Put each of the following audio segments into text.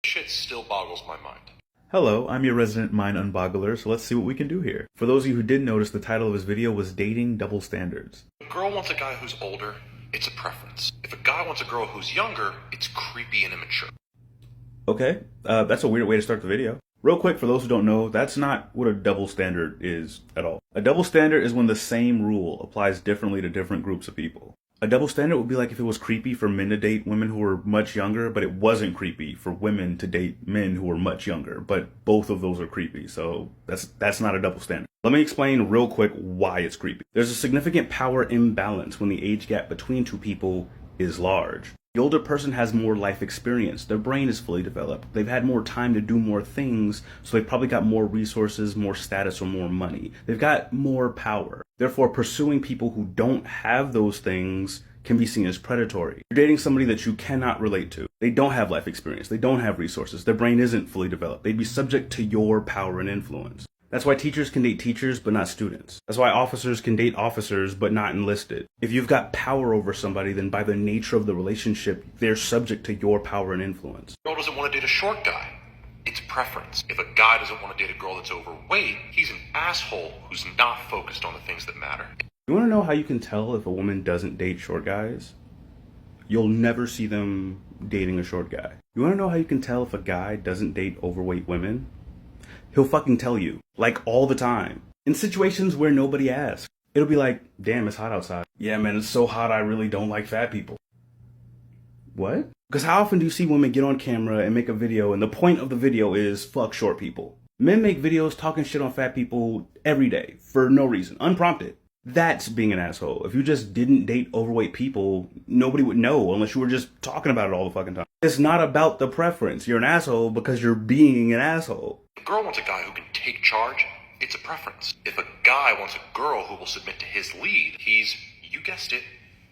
Shit still boggles my mind. Hello, I'm your resident mind unboggler, so let's see what we can do here. For those of you who didn't notice, the title of his video was Dating Double Standards. If a girl wants a guy who's older, it's a preference. If a guy wants a girl who's younger, it's creepy and immature. Okay, that's a weird way to start the video. Real quick, for those who don't know, that's not what a double standard is at all. A double standard is when the same rule applies differently to different groups of people. A double standard would be like if it was creepy for men to date women who were much younger, but it wasn't creepy for women to date men who were much younger. But both of those are creepy, so that's not a double standard. Let me explain real quick why it's creepy. There's a significant power imbalance when the age gap between two people is large. The older person has more life experience. Their brain is fully developed. They've had more time to do more things, so they've probably got more resources, more status, or more money. They've got more power. Therefore, pursuing people who don't have those things can be seen as predatory. You're dating somebody that you cannot relate to. They don't have life experience. They don't have resources. Their brain isn't fully developed. They'd be subject to your power and influence. That's why teachers can date teachers, but not students. That's why officers can date officers, but not enlisted. If you've got power over somebody, then by the nature of the relationship, they're subject to your power and influence. A girl doesn't want to date a short guy. It's preference. If a guy doesn't want to date a girl that's overweight, he's an asshole who's not focused on the things that matter. You want to know how you can tell if a woman doesn't date short guys? You'll never see them dating a short guy. You want to know how you can tell if a guy doesn't date overweight women? He'll fucking tell you, like all the time. In situations where nobody asks. It'll be like, damn, it's hot outside. Yeah, man, it's so hot I really don't like fat people. What? Because how often do you see women get on camera and make a video and the point of the video is fuck short people? Men make videos talking shit on fat people every day for no reason, unprompted. That's being an asshole. If you just didn't date overweight people, nobody would know unless you were just talking about it all the fucking time. It's not about the preference. You're an asshole because you're being an asshole. If a girl wants a guy who can take charge, it's a preference. If a guy wants a girl who will submit to his lead, he's, you guessed it,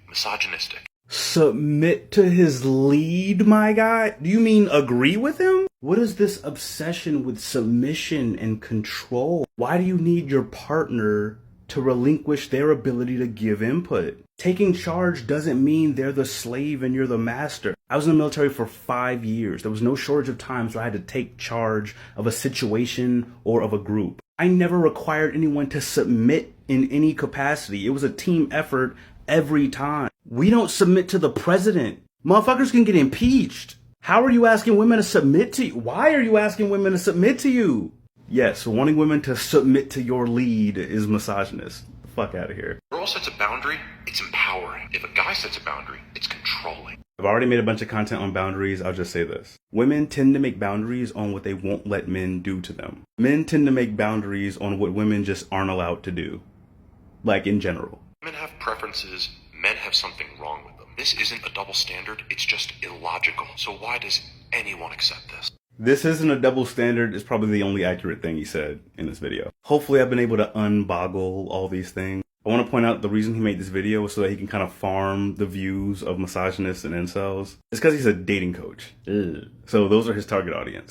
misogynistic. Submit to his lead, my guy? Do you mean agree with him? What is this obsession with submission and control? Why do you need your partner to relinquish their ability to give input? Taking charge doesn't mean they're the slave and you're the master. I was in the military for 5 years. There was no shortage of times where I had to take charge of a situation or of a group. I never required anyone to submit in any capacity. It was a team effort every time. We don't submit to the president. Motherfuckers can get impeached. How are you asking women to submit to you? Why are you asking women to submit to you? Yes, wanting women to submit to your lead is misogynist. The fuck out of here. If a girl sets a boundary, it's empowering. If a guy sets a boundary, it's controlling. I've already made a bunch of content on boundaries. I'll just say this. Women tend to make boundaries on what they won't let men do to them. Men tend to make boundaries on what women just aren't allowed to do. Like in general. Men have preferences. Men have something wrong with them. This isn't a double standard. It's just illogical. So why does anyone accept this? This isn't a double standard is probably the only accurate thing he said in this video. Hopefully I've been able to unboggle all these things. I want to point out the reason he made this video was so that he can kind of farm the views of misogynists and incels. It's because he's a dating coach. Ugh. So those are his target audience.